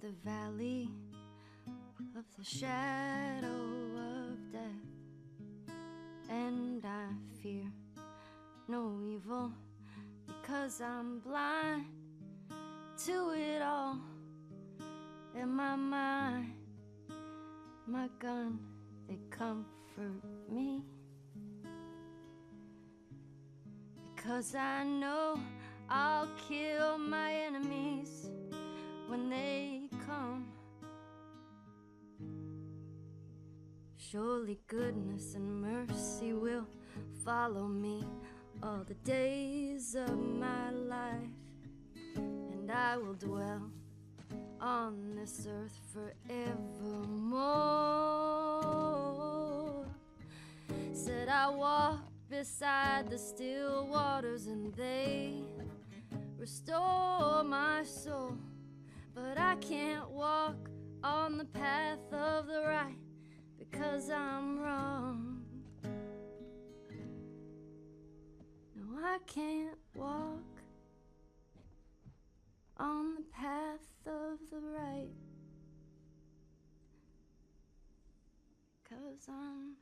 The valley of the shadow of death, and I fear no evil because I'm blind to it all. In my mind, my gun, they comfort me, because I know I'll kill my enemies when they come. Surely goodness and mercy will follow me all the days of my life, and I will dwell on this earth forevermore. Said I walk beside the still waters and they restore my soul. But I can't walk on the path of the right because I'm wrong. No, I can't walk on the path of the right 'cause I'm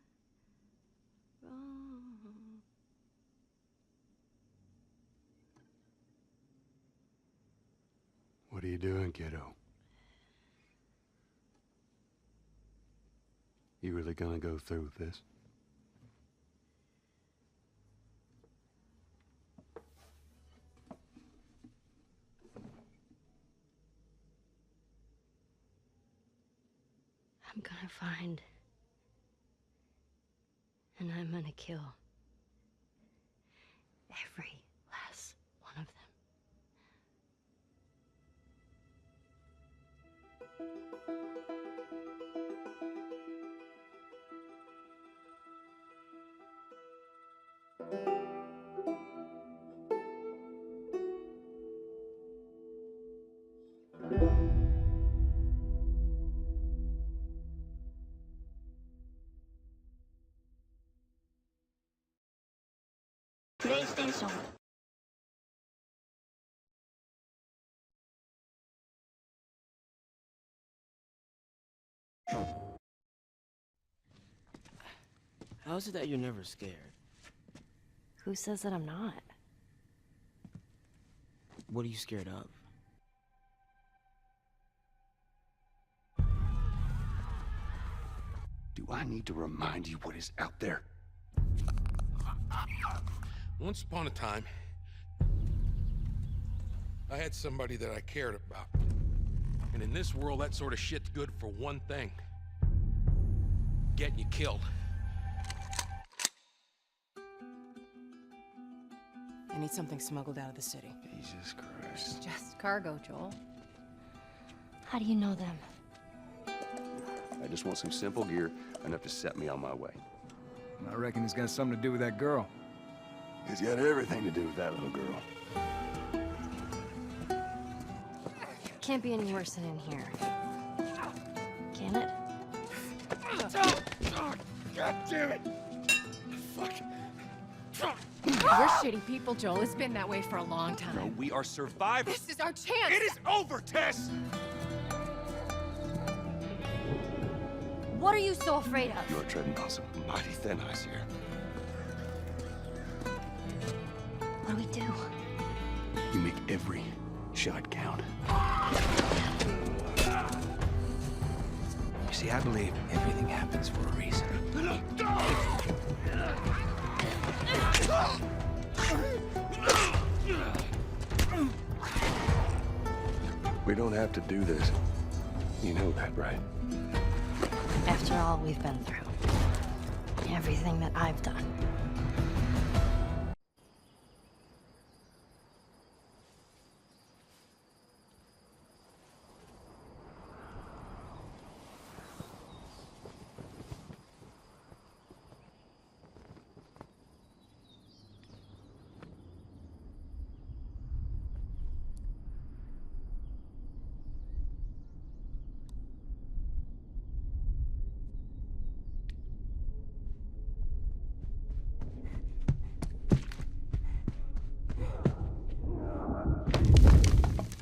wrong. What are you doing, kiddo? You really gonna go through with this? I'm gonna find, and I'm gonna kill every last one of them. PlayStation. How is it that you're never scared? Who says that I'm not? What are you scared of? Do I need to remind you what is out there? Once upon a time, I had somebody that I cared about. And in this world, that sort of shit's good for one thing. Getting you killed. I need something smuggled out of the city. Jesus Christ. Just cargo, Joel. How do you know them? I just want some simple gear, enough to set me on my way. I reckon it's got something to do with that girl. It's got everything to do with that little girl. Can't be any worse than in here. Can it? Oh, God damn it! Fuck. We're shitty people, Joel. It's been that way for a long time. No, we are survivors. This is our chance! It is over, Tess! What are you so afraid of? You are treading on some mighty thin ice here. What do we do? You make every shot count. You see, I believe everything happens for a reason. We don't have to do this. You know that, right? After all we've been through. Everything that I've done.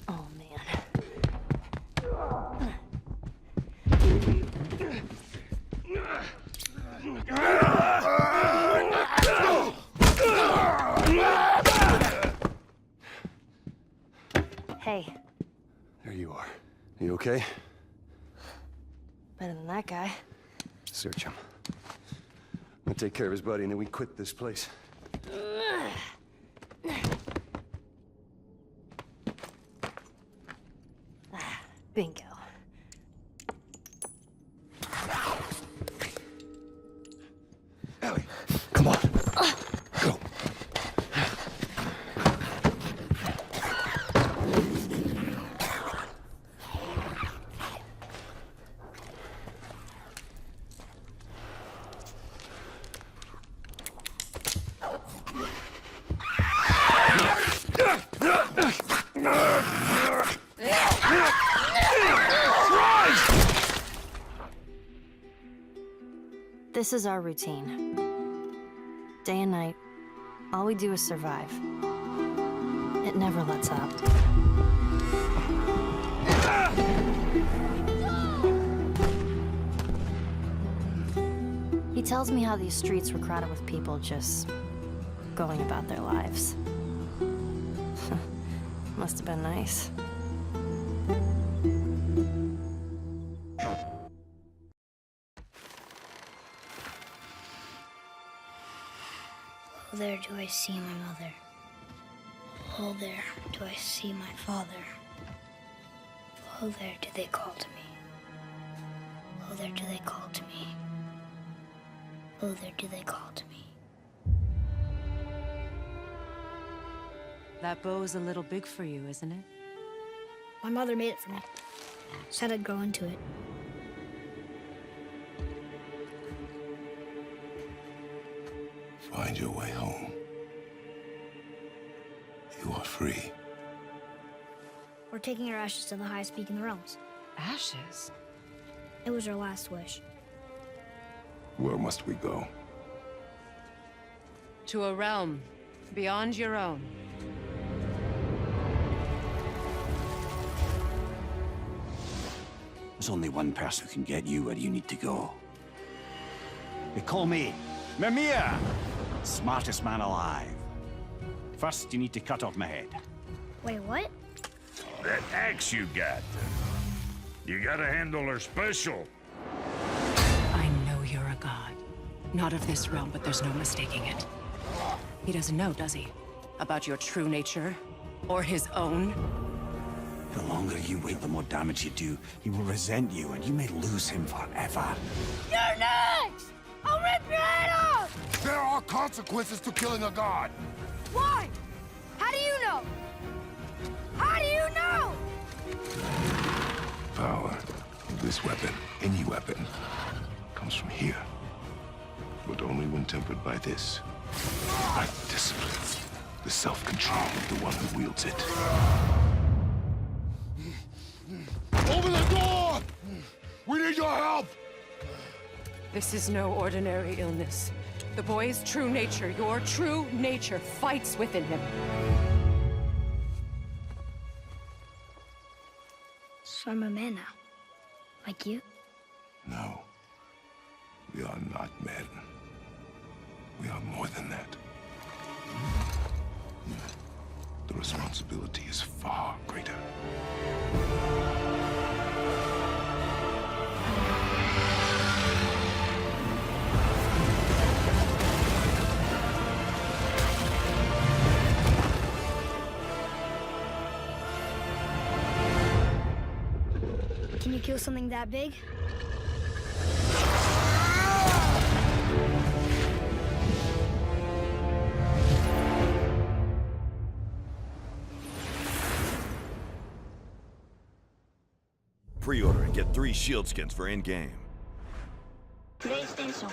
Oh, man. Hey, There you are. You okay? better than that guy. Search him. I'll take care of his buddy and then we quit this place. Bingo. Ellie, come on. Go. This is our routine. Day and night, all we do is survive. It never lets up. He tells me how these streets were crowded with people just going about their lives. Must have been nice. Oh, there do I see my mother. Oh, there do I see my father. Oh, there do they call to me. Oh, there do they call to me. Oh, there do they call to me. That bow's a little big for you, isn't it? My mother made it for me. Said I'd grow into it. Find your way home. You are free. We're taking our ashes to the highest peak in the realms. Ashes? It was our last wish. Where must we go? To a realm beyond your own. There's only one person who can get you where you need to go. They call me Mimir, smartest man alive. First, you need to cut off my head. Wait, what? That axe you got. You gotta handle her special. I know you're a god. Not of this realm, but there's no mistaking it. He doesn't know, does he? About your true nature? Or his own? The longer you wait, the more damage you do. He will resent you, and you may lose him forever. You're next! I'll rip your head off! There are consequences to killing a god! Why? How do you know? How do you know? Power of this weapon, any weapon, comes from here. But only when tempered by this. By discipline. The self-control of the one who wields it. Open the door! We need your help! This is no ordinary illness. The boy's true nature, your true nature, fights within him. So I'm a man now. Like you? No. We are not men. We are more than that. The responsibility is far greater. Can you kill something that big? Pre-order and get 3 shield skins for in-game. PlayStation.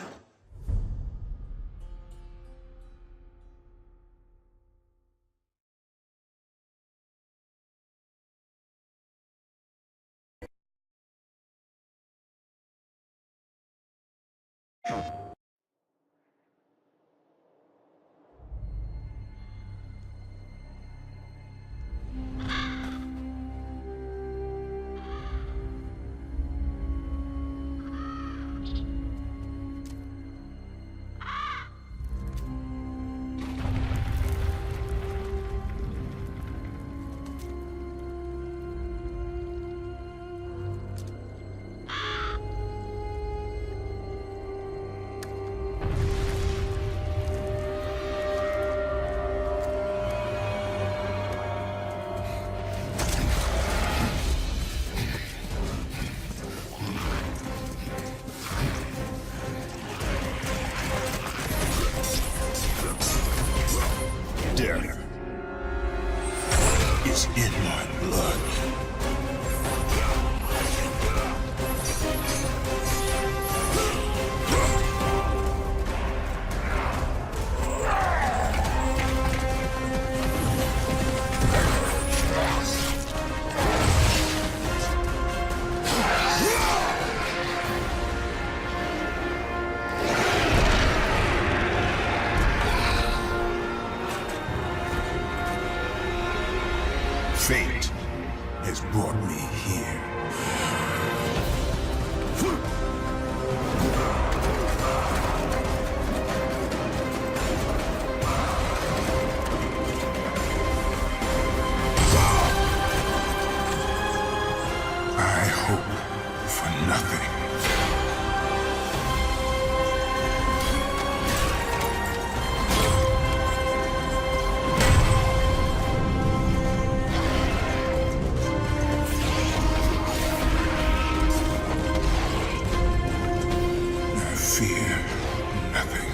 Death is in my blood. Fate has brought me here. I hope for nothing. Fear nothing.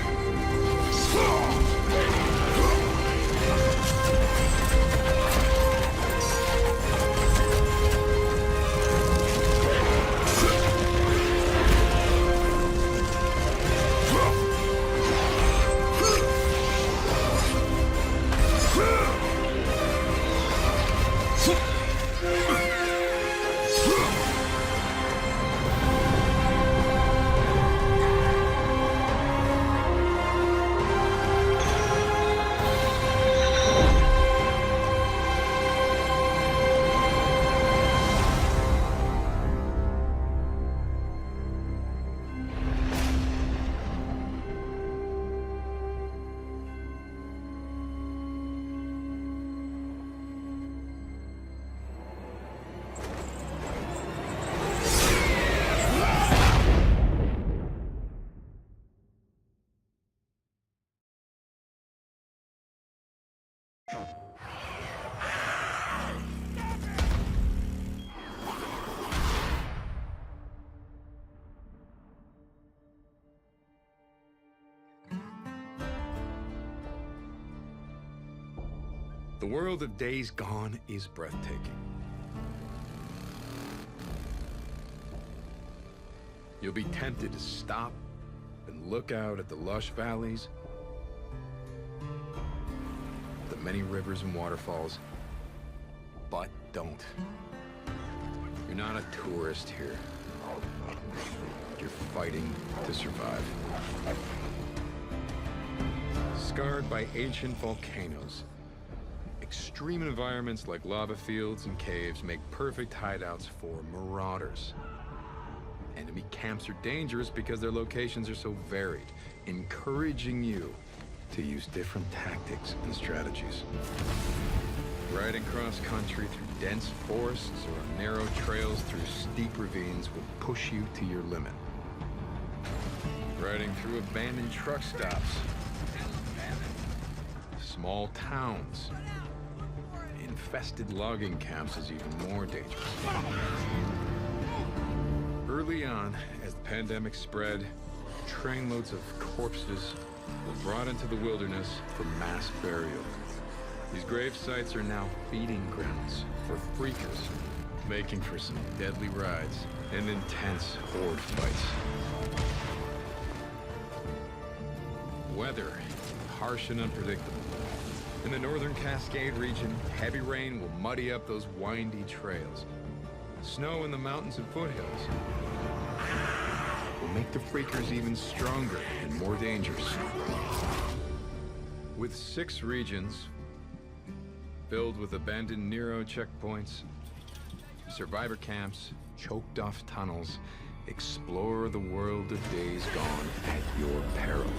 The world of Days Gone is breathtaking. You'll be tempted to stop and look out at the lush valleys, the many rivers and waterfalls, but don't. You're not a tourist here. You're fighting to survive. Scarred by ancient volcanoes, extreme environments like lava fields and caves make perfect hideouts for marauders. Enemy camps are dangerous because their locations are so varied, encouraging you to use different tactics and strategies. Riding cross-country through dense forests or on narrow trails through steep ravines will push you to your limit. Riding through abandoned truck stops, small towns, infested logging camps is even more dangerous. Early on, as the pandemic spread, trainloads of corpses were brought into the wilderness for mass burial. These grave sites are now feeding grounds for freakers, making for some deadly rides and intense horde fights. Weather, harsh and unpredictable. In the northern Cascade region, heavy rain will muddy up those windy trails. Snow in the mountains and foothills will make the freakers even stronger and more dangerous. With 6 regions filled with abandoned Nero checkpoints, survivor camps, choked off tunnels, explore the world of days gone at your peril.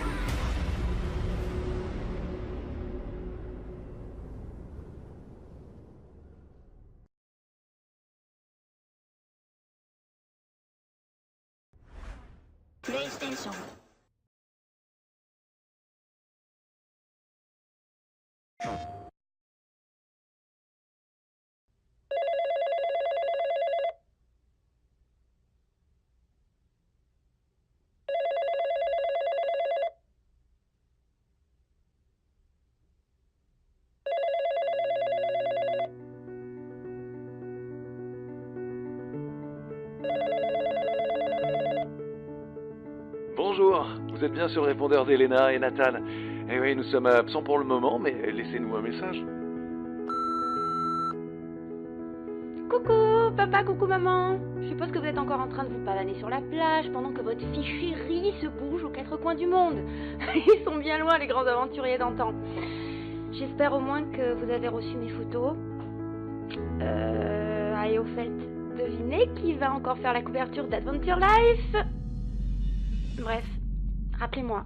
PlayStation. Bonjour, vous êtes bien sur le répondeur d'Elena et Nathan. Eh oui, nous sommes absents pour le moment, mais laissez-nous un message. Coucou papa, coucou maman. Je suppose que vous êtes encore en train de vous pavaner sur la plage pendant que votre fille chérie se bouge aux 4 coins du monde. Ils sont bien loin les grands aventuriers d'antan. J'espère au moins que vous avez reçu mes photos. Et au fait, devinez qui va encore faire la couverture d'Adventure Life? Bref, rappelez-moi.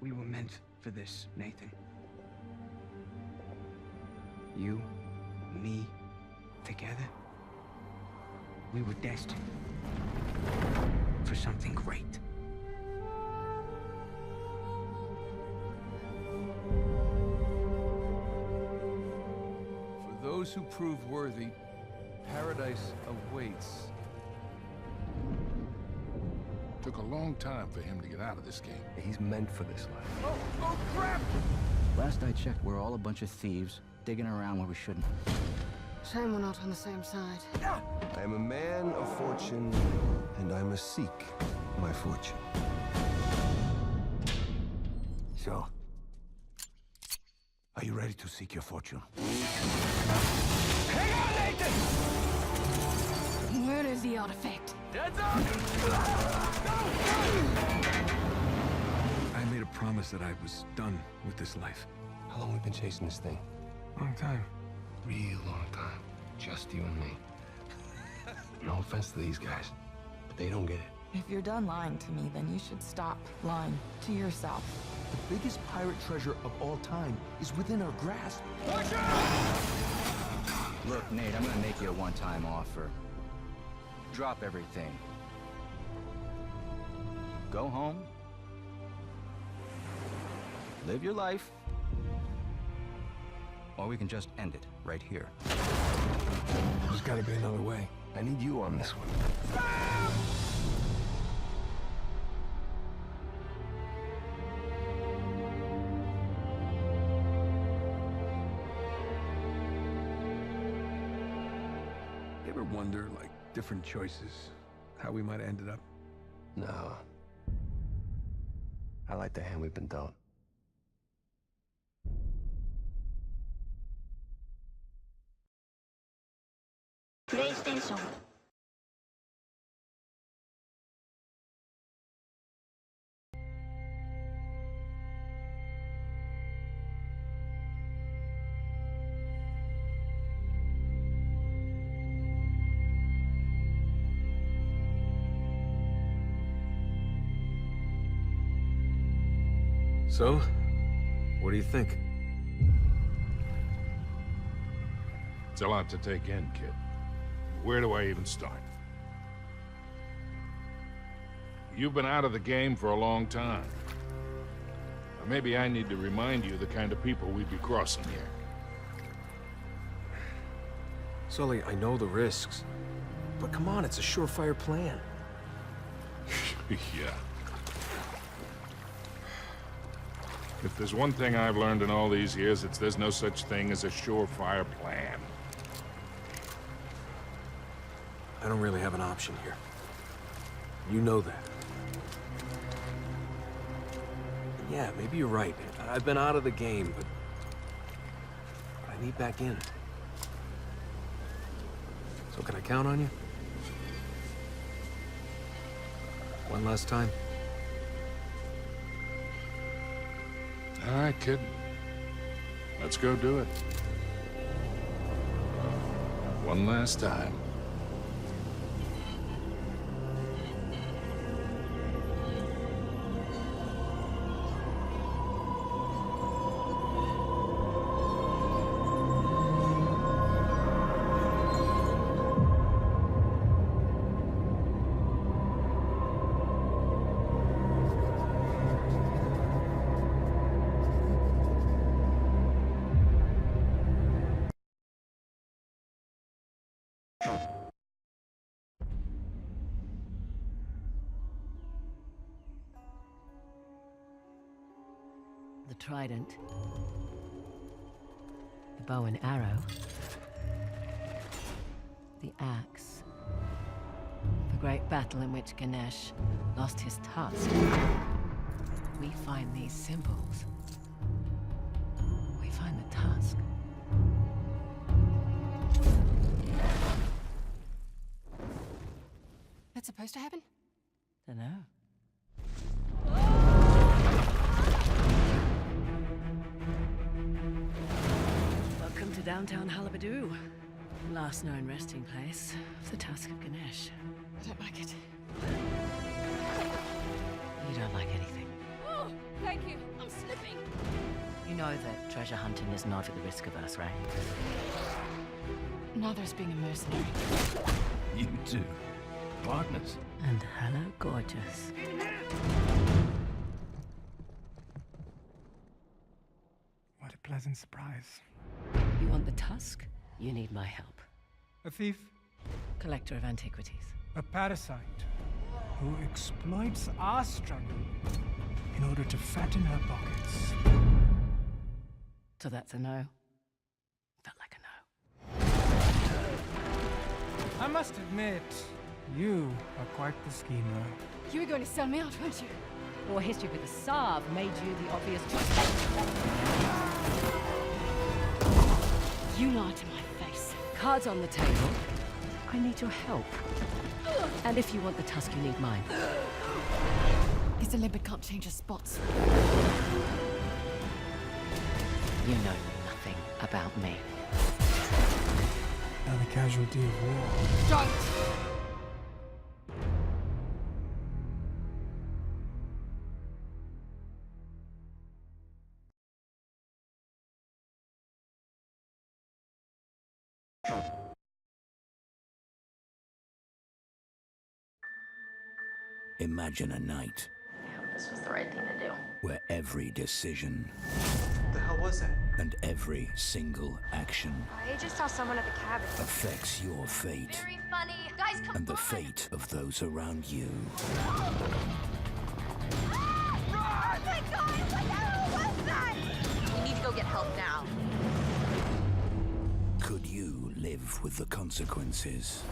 We were meant for this, Nathan. You, me, together. We were destined for something great. For those who prove worthy, paradise awaits. Took a long time for him to get out of this game. He's meant for this life. Oh crap! Last I checked, we're all a bunch of thieves, digging around where we shouldn't. Shame we're not on the same side. I am a man of fortune, and I must seek my fortune. So, are you ready to seek your fortune? Hang on, Nathan! Where is the artifact? Heads up! Go! that I was done with this life. How long have we been chasing this thing? Long time. Real long time. Just you and me. No offense to these guys, but they don't get it. If you're done lying to me, then you should stop lying to yourself. The biggest pirate treasure of all time is within our grasp. Look, Nate, I'm gonna make you a one-time offer. Drop everything. Go home. Live your life. Or we can just end it right here. There's gotta be another way. I need you on this one. You ever wonder, like, different choices, how we might have ended up? No. I like the hand we've been dealt. PlayStation. So, what do you think? It's a lot to take in, kid. Where do I even start? You've been out of the game for a long time. Or maybe I need to remind you the kind of people we'd be crossing here. Sully, I know the risks. But come on, it's a surefire plan. Yeah. If there's one thing I've learned in all these years, it's there's no such thing as a surefire plan. I don't really have an option here. You know that. Yeah, maybe you're right. I've been out of the game, but I need back in. So can I count on you? One last time? All right, kid. Let's go do it. One last time. The trident, the bow and arrow, the axe, the great battle in which Ganesh lost his tusk. We find these symbols. We find the tusk. That's supposed to happen? Dunno. Welcome to downtown Halabadu. Last known resting place of the Tusk of Ganesh. I don't like it. You don't like anything. Oh, thank you. I'm slipping. You know that treasure hunting is not at the risk of us, right? Neither is being a mercenary. You too. Partners. And hello, gorgeous. What a pleasant surprise. You want the tusk? You need my help. A thief? Collector of antiquities. A parasite who exploits our struggle in order to fatten her pockets. So that's a no? Felt like a no. I must admit, you are quite the schemer. You were going to sell me out, weren't you? Your history with the Sav made you the obvious choice. You lie to my face. Cards on the table. I need your help. And if you want the tusk, you need mine. His limpet can't change his spots. You know nothing about me. Another casualty of war. Don't! Imagine a night This was the right thing to do. where every decision What the hell was that? and every single action I just saw someone at the cabin. affects your fate Very funny. Guys, come and the fate of those around you. Oh my god, what the hell was that? We need to go get help now. Could you live with the consequences?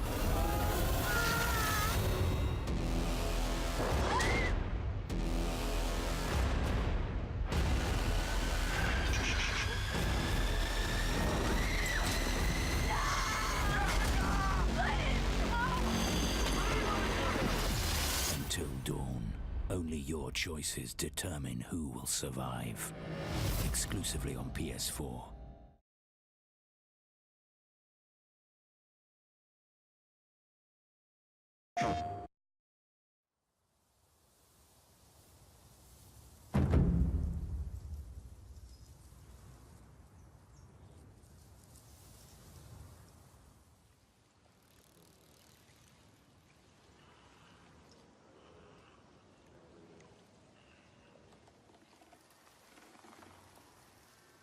Until dawn, only your choices determine who will survive. Exclusively on PS4.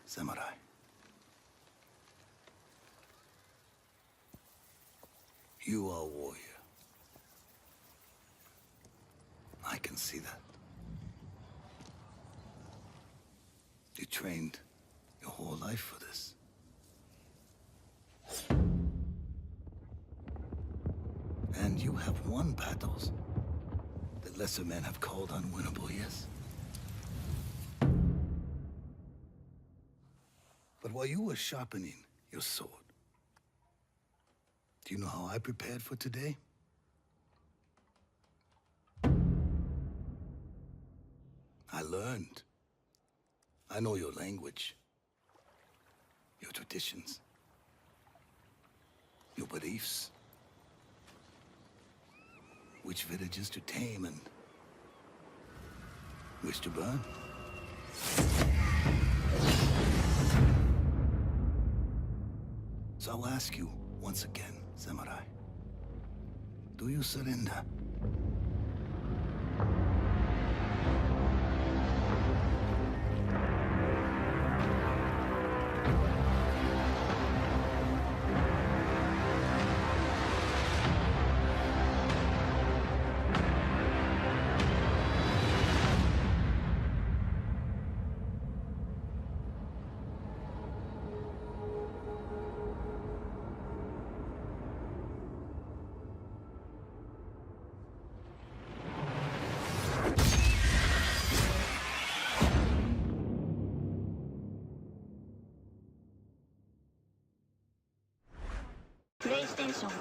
Samurai. You are a warrior. I can see that. You trained your whole life for this. And you have won battles that lesser men have called unwinnable, yes? But while you were sharpening your sword, do you know how I prepared for today? I learned. I know your language, your traditions, your beliefs, which villages to tame and which to burn. So I'll ask you once again, Samurai. Do you surrender? PlayStation